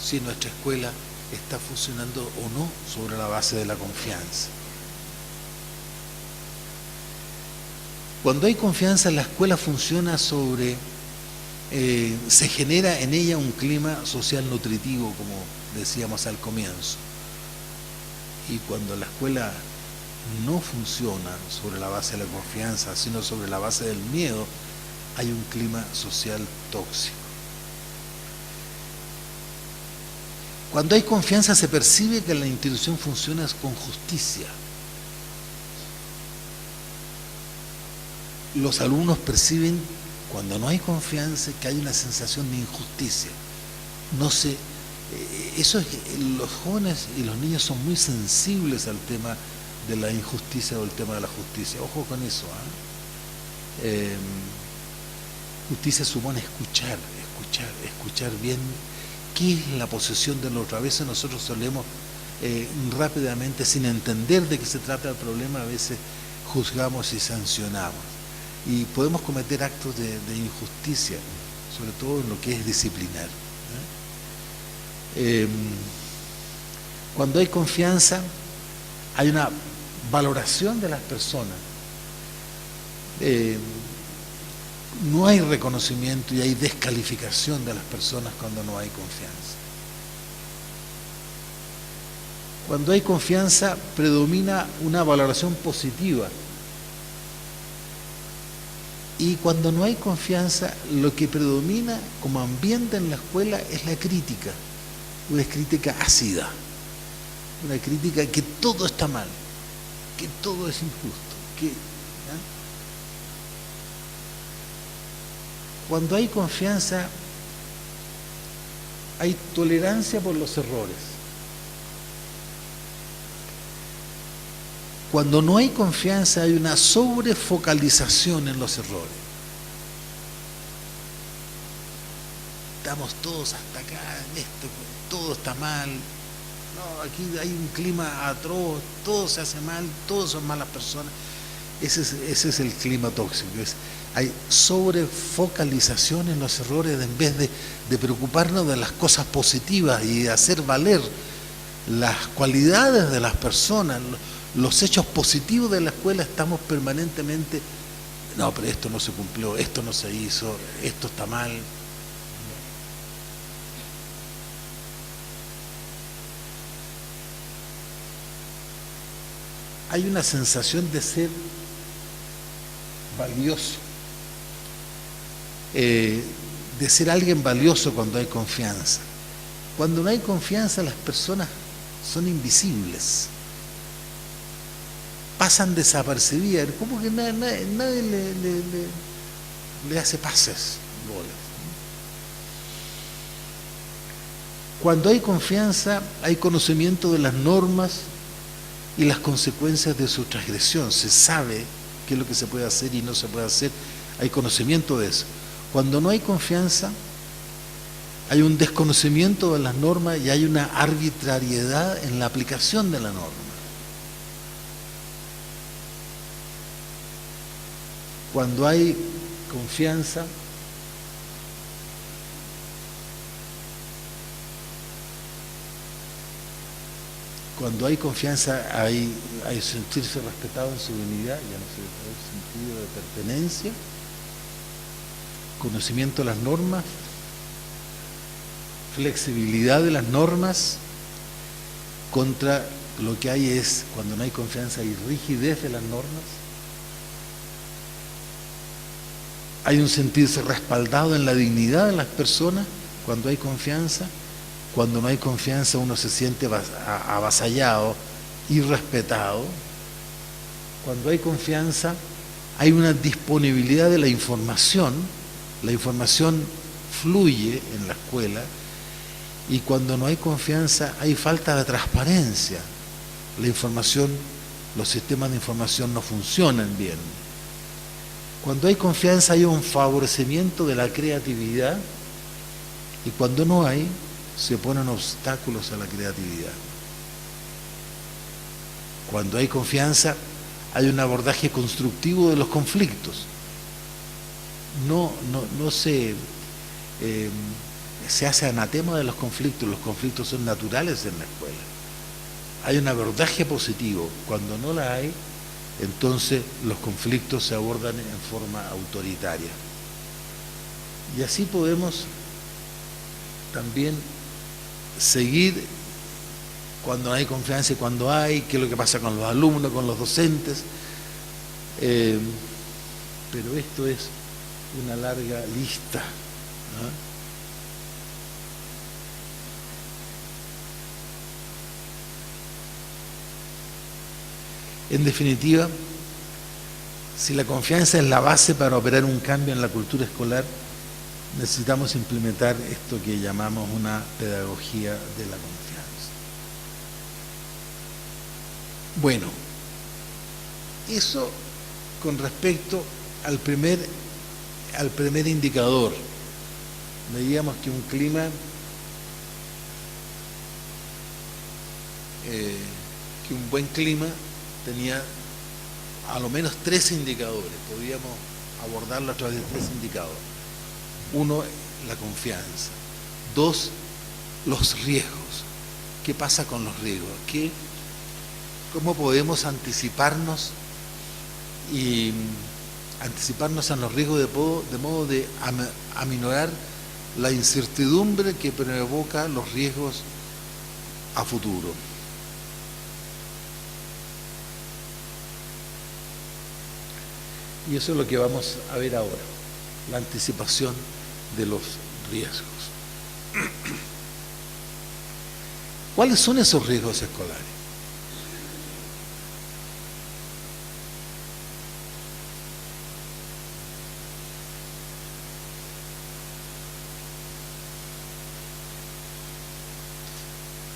si nuestra escuela está funcionando o no sobre la base de la confianza. Cuando hay confianza, la escuela funciona sobre, se genera en ella un clima social nutritivo, como decíamos al comienzo. Y cuando la escuela no funciona sobre la base de la confianza, sino sobre la base del miedo, hay un clima social tóxico. Cuando hay confianza se percibe que la institución funciona con justicia. Los alumnos perciben, cuando no hay confianza, que hay una sensación de injusticia. Los jóvenes y los niños son muy sensibles al tema de la injusticia o el tema de la justicia. Ojo con eso. Justicia supone escuchar bien qué es la posición del otro. A veces nosotros solemos rápidamente, sin entender de qué se trata el problema, a veces juzgamos y sancionamos. Y podemos cometer actos de injusticia, sobre todo en lo que es disciplinar. Cuando hay confianza, hay una valoración de las personas. No hay reconocimiento y hay descalificación de las personas cuando no hay confianza. Cuando hay confianza, predomina una valoración positiva. Y cuando no hay confianza, lo que predomina como ambiente en la escuela es la crítica, una crítica ácida, una crítica que todo está mal, que todo es injusto. Cuando hay confianza, hay tolerancia por los errores. Cuando no hay confianza hay una sobrefocalización en los errores. Estamos todos hasta acá, en esto, todo está mal. No, aquí hay un clima atroz, todo se hace mal, todos son malas personas. Ese es el clima tóxico. Hay sobrefocalización en los errores en vez de preocuparnos de las cosas positivas y de hacer valer las cualidades de las personas, los hechos positivos de la escuela. Estamos permanentemente, no, pero esto no se cumplió, esto no se hizo, esto está mal. Hay una sensación de ser valioso, de ser alguien valioso cuando hay confianza. Cuando no hay confianza, las personas son invisibles, pasan desapercibidas, como que nadie le hace pases, bolas. Cuando hay confianza, hay conocimiento de las normas y las consecuencias de su transgresión. Se sabe qué es lo que se puede hacer y no se puede hacer, hay conocimiento de eso. Cuando no hay confianza, hay un desconocimiento de las normas y hay una arbitrariedad en la aplicación de la norma. Cuando hay confianza, hay sentirse respetado en su dignidad, ya no se hay sentido de pertenencia, conocimiento de las normas, flexibilidad de las normas. Contra lo que hay es, cuando no hay confianza, hay rigidez de las normas. Hay un sentirse respaldado en la dignidad de las personas cuando hay confianza. Cuando no hay confianza, uno se siente avasallado, irrespetado. Cuando hay confianza, hay una disponibilidad de la información fluye en la escuela. Y cuando no hay confianza, hay falta de transparencia. La información, los sistemas de información no funcionan bien. Cuando hay confianza, hay un favorecimiento de la creatividad, y cuando no hay, se ponen obstáculos a la creatividad. Cuando hay confianza, hay un abordaje constructivo de los conflictos. No se hace anatema de los conflictos son naturales en la escuela. Hay un abordaje positivo. Cuando no la hay, entonces los conflictos se abordan en forma autoritaria. Y así podemos también seguir cuando hay confianza y cuando hay, qué es lo que pasa con los alumnos, con los docentes. Pero esto es una larga lista, ¿no? En definitiva, si la confianza es la base para operar un cambio en la cultura escolar, necesitamos implementar esto que llamamos una pedagogía de la confianza. Bueno, eso con respecto al primer indicador. Veíamos que un clima que un buen clima tenía a lo menos 3 indicadores. Podíamos abordarlo a través de 3 indicadores. 1, la confianza. 2, los riesgos. ¿Qué pasa con los riesgos? ¿Cómo podemos anticiparnos a los riesgos de modo de aminorar la incertidumbre que provoca los riesgos a futuro? Y eso es lo que vamos a ver ahora, la anticipación de los riesgos. ¿Cuáles son esos riesgos escolares?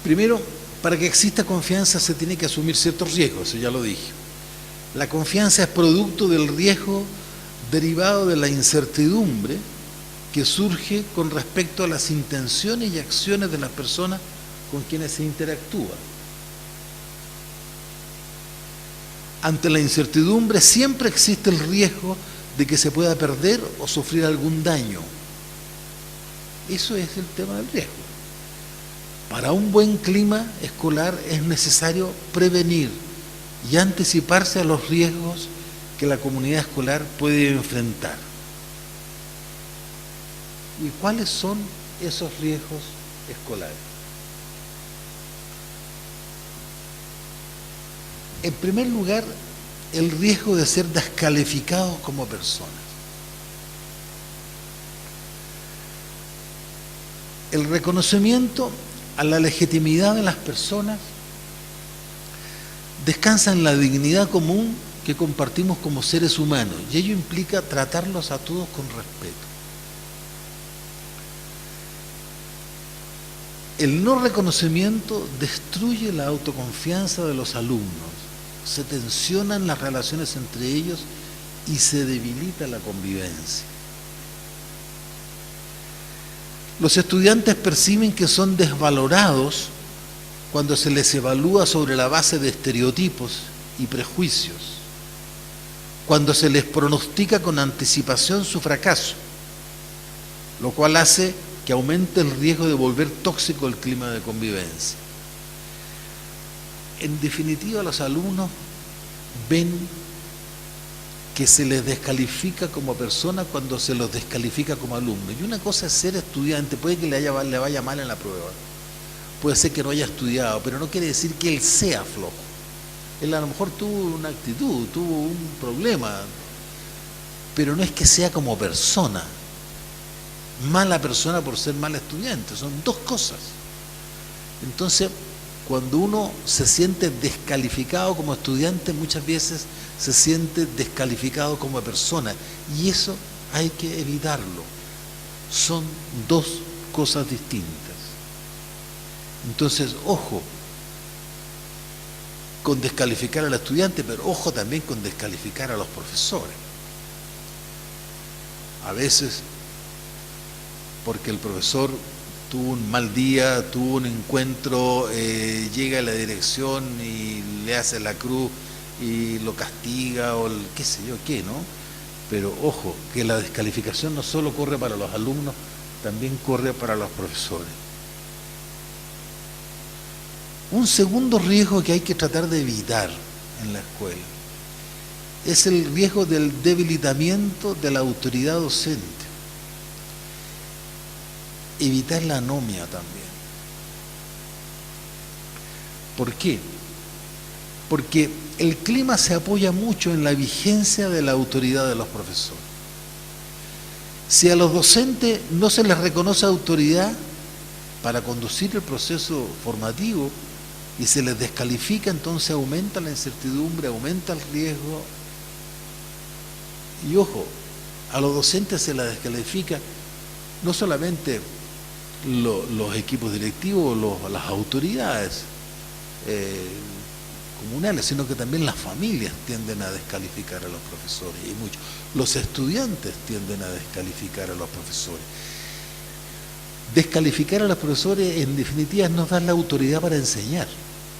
Primero, para que exista confianza se tiene que asumir ciertos riesgos, eso ya lo dije. La confianza es producto del riesgo derivado de la incertidumbre que surge con respecto a las intenciones y acciones de las personas con quienes se interactúa. Ante la incertidumbre siempre existe el riesgo de que se pueda perder o sufrir algún daño. Eso es el tema del riesgo. Para un buen clima escolar es necesario prevenir y anticiparse a los riesgos que la comunidad escolar puede enfrentar. ¿Y cuáles son esos riesgos escolares? En primer lugar, el riesgo de ser descalificados como personas. El reconocimiento a la legitimidad de las personas descansa en la dignidad común que compartimos como seres humanos, y ello implica tratarlos a todos con respeto. El no reconocimiento destruye la autoconfianza de los alumnos, se tensionan las relaciones entre ellos y se debilita la convivencia. Los estudiantes perciben que son desvalorados cuando se les evalúa sobre la base de estereotipos y prejuicios, cuando se les pronostica con anticipación su fracaso, lo cual hace que aumente el riesgo de volver tóxico el clima de convivencia. En definitiva, los alumnos ven que se les descalifica como persona cuando se los descalifica como alumnos. Y una cosa es ser estudiante, puede que le vaya mal en la prueba, puede ser que no haya estudiado, pero no quiere decir que él sea flojo. Él a lo mejor tuvo una actitud, tuvo un problema, pero no es que sea como persona. Mala persona por ser mal estudiante, son dos cosas. Entonces, cuando uno se siente descalificado como estudiante, muchas veces se siente descalificado como persona, y eso hay que evitarlo. Son dos cosas distintas. Entonces, ojo con descalificar al estudiante, pero ojo también con descalificar a los profesores. A veces, porque el profesor tuvo un mal día, tuvo un encuentro, llega a la dirección y le hace la cruz y lo castiga o qué sé yo qué, ¿no? Pero ojo, que la descalificación no solo corre para los alumnos, también corre para los profesores. Un segundo riesgo que hay que tratar de evitar en la escuela es el riesgo del debilitamiento de la autoridad docente. Evitar la anomia también. ¿Por qué? Porque el clima se apoya mucho en la vigencia de la autoridad de los profesores. Si a los docentes no se les reconoce autoridad para conducir el proceso formativo y se les descalifica, entonces aumenta la incertidumbre, aumenta el riesgo. Y ojo, a los docentes se les descalifica no solamente los equipos directivos, las autoridades comunales, sino que también las familias tienden a descalificar a los profesores, y muchos. Los estudiantes tienden a descalificar a los profesores. Descalificar a los profesores, en definitiva, es no dar la autoridad para enseñar.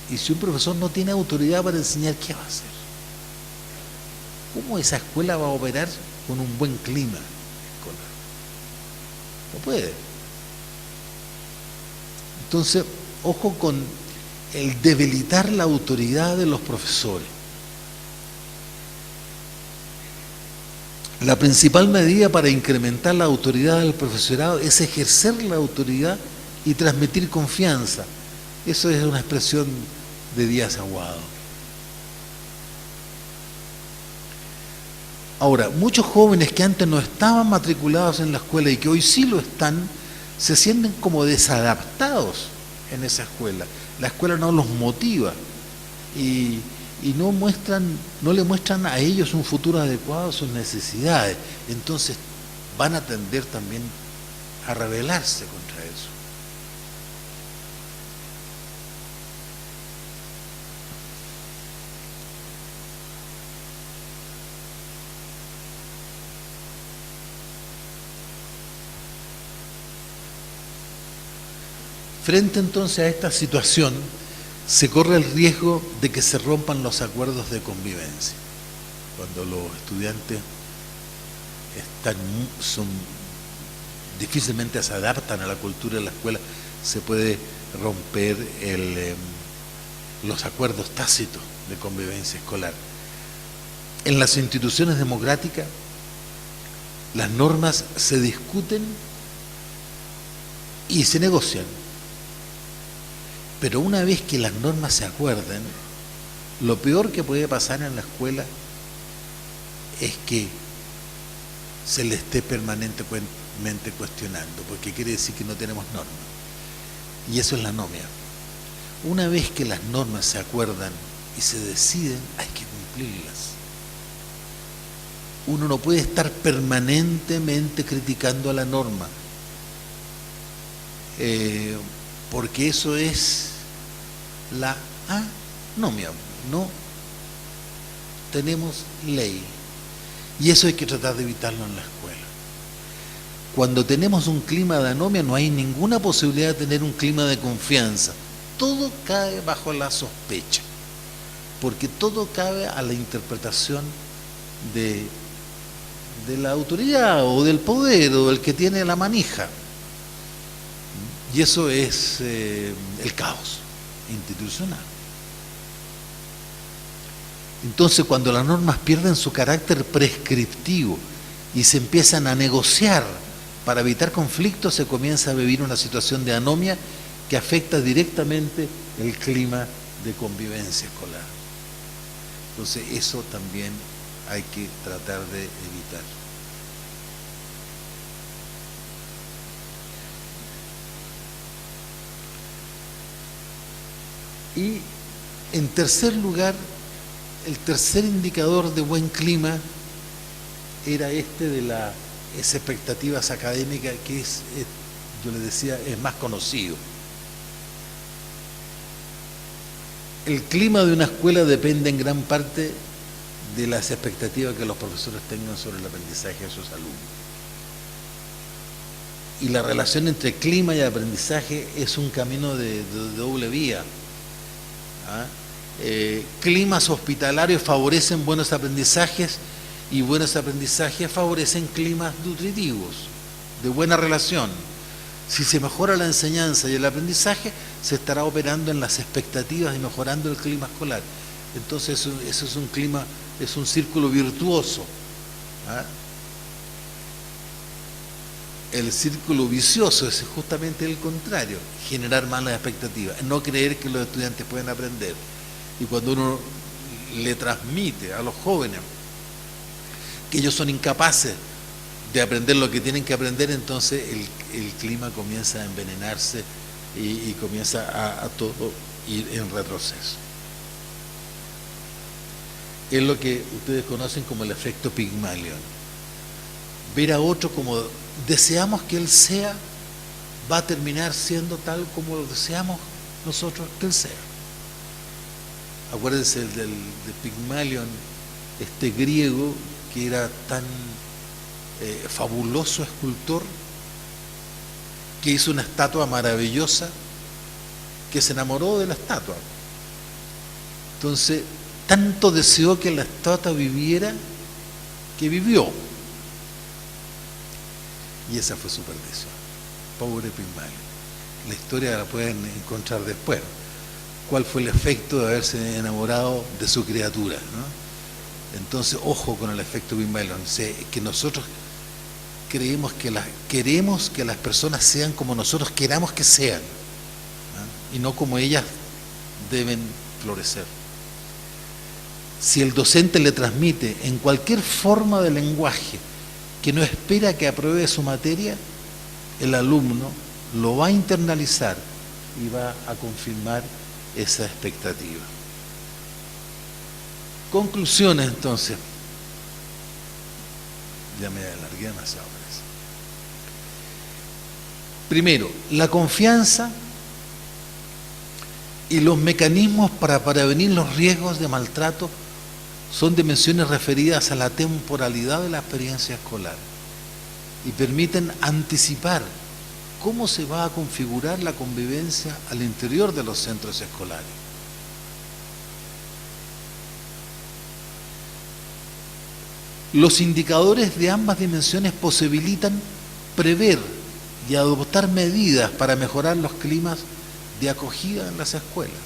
Y si un profesor no tiene autoridad para enseñar, ¿qué va a hacer? ¿Cómo esa escuela va a operar con un buen clima escolar? No puede. Entonces, ojo con el debilitar la autoridad de los profesores. La principal medida para incrementar la autoridad del profesorado es ejercer la autoridad y transmitir confianza. Eso es una expresión de Díaz Aguado. Ahora, muchos jóvenes que antes no estaban matriculados en la escuela y que hoy sí lo están, se sienten como desadaptados en esa escuela. La escuela no los motiva y no le muestran a ellos un futuro adecuado a sus necesidades. Entonces van a tender también a rebelarse contra eso. Frente entonces a esta situación, se corre el riesgo de que se rompan los acuerdos de convivencia. Cuando los estudiantes difícilmente se adaptan a la cultura de la escuela, se puede romper los acuerdos tácitos de convivencia escolar. En las instituciones democráticas, las normas se discuten y se negocian. Pero una vez que las normas se acuerdan, lo peor que puede pasar en la escuela es que se le esté permanentemente cuestionando, porque quiere decir que no tenemos normas. Y eso es la anomia. Una vez que las normas se acuerdan y se deciden, hay que cumplirlas. Uno no puede estar permanentemente criticando a la norma, porque eso es la anomia. No tenemos ley, y eso hay que tratar de evitarlo en la escuela. Cuando tenemos un clima de anomia, no hay ninguna posibilidad de tener un clima de confianza. Todo cae bajo la sospecha, porque todo cabe a la interpretación de la autoridad o del poder o del que tiene la manija. Y eso es el caos institucional. Entonces, cuando las normas pierden su carácter prescriptivo y se empiezan a negociar para evitar conflictos, se comienza a vivir una situación de anomia que afecta directamente el clima de convivencia escolar. Entonces, eso también hay que tratar de evitar. Y en tercer lugar, el tercer indicador de buen clima era de las expectativas académicas, que es, yo les decía, es más conocido. El clima de una escuela depende en gran parte de las expectativas que los profesores tengan sobre el aprendizaje de sus alumnos. Y la relación entre clima y aprendizaje es un camino de doble vía. Climas hospitalarios favorecen buenos aprendizajes y buenos aprendizajes favorecen climas nutritivos, de buena relación. Si se mejora la enseñanza y el aprendizaje, se estará operando en las expectativas y mejorando el clima escolar. Entonces eso es un clima, es un círculo virtuoso. El círculo vicioso es justamente el contrario, generar malas expectativas, no creer que los estudiantes pueden aprender. Y cuando uno le transmite a los jóvenes que ellos son incapaces de aprender lo que tienen que aprender, entonces el clima comienza a envenenarse y comienza a todo ir en retroceso. Es lo que ustedes conocen como el efecto Pygmalion. Ver a otro como deseamos que él sea, va a terminar siendo tal como lo deseamos nosotros que él sea. Acuérdense de Pygmalion, este griego que era tan fabuloso escultor, que hizo una estatua maravillosa, que se enamoró de la estatua. Entonces, tanto deseó que la estatua viviera, que vivió. Y esa fue su perdición. Pobre Pygmalion. La historia la pueden encontrar después. ¿Cuál fue el efecto de haberse enamorado de su criatura, ¿no? Entonces, ojo con el efecto Pygmalion. Que nosotros queremos que las personas sean como nosotros queramos que sean, ¿no? Y no como ellas deben florecer. Si el docente le transmite en cualquier forma de lenguaje que no espera que apruebe su materia, el alumno lo va a internalizar y va a confirmar esa expectativa. Conclusiones, entonces. Ya me alargué demasiado. Primero, la confianza y los mecanismos para prevenir los riesgos de maltrato son dimensiones referidas a la temporalidad de la experiencia escolar y permiten anticipar cómo se va a configurar la convivencia al interior de los centros escolares. Los indicadores de ambas dimensiones posibilitan prever y adoptar medidas para mejorar los climas de acogida en las escuelas.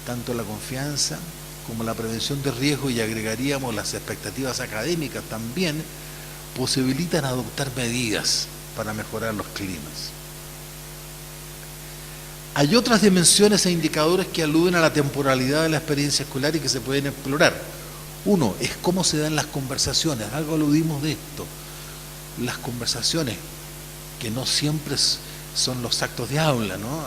Tanto la confianza como la prevención de riesgo, y agregaríamos las expectativas académicas también, posibilitan adoptar medidas para mejorar los climas. Hay otras dimensiones e indicadores que aluden a la temporalidad de la experiencia escolar y que se pueden explorar. Uno es cómo se dan las conversaciones, algo aludimos de esto. Las conversaciones, que no siempre son los actos de aula, ¿no?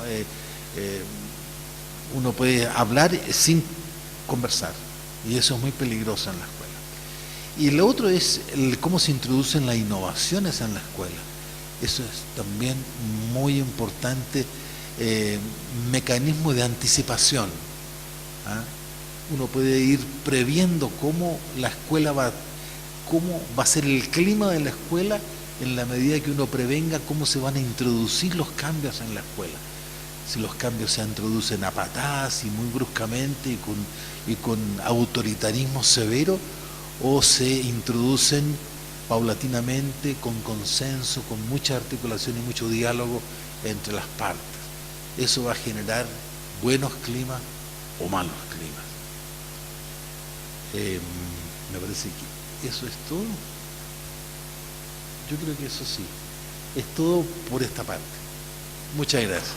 Uno puede hablar sin conversar, y eso es muy peligroso en la escuela. Y lo otro es cómo se introducen las innovaciones en la escuela. Eso es también muy importante, mecanismo de anticipación. ¿Ah? Uno puede ir previendo cómo la escuela cómo va a ser el clima de la escuela en la medida que uno prevenga cómo se van a introducir los cambios en la escuela. Si los cambios se introducen a patadas y muy bruscamente y con autoritarismo severo, o se introducen paulatinamente, con consenso, con mucha articulación y mucho diálogo entre las partes. Eso va a generar buenos climas o malos climas. Me parece que eso es todo. Yo creo que eso sí. Es todo por esta parte. Muchas gracias.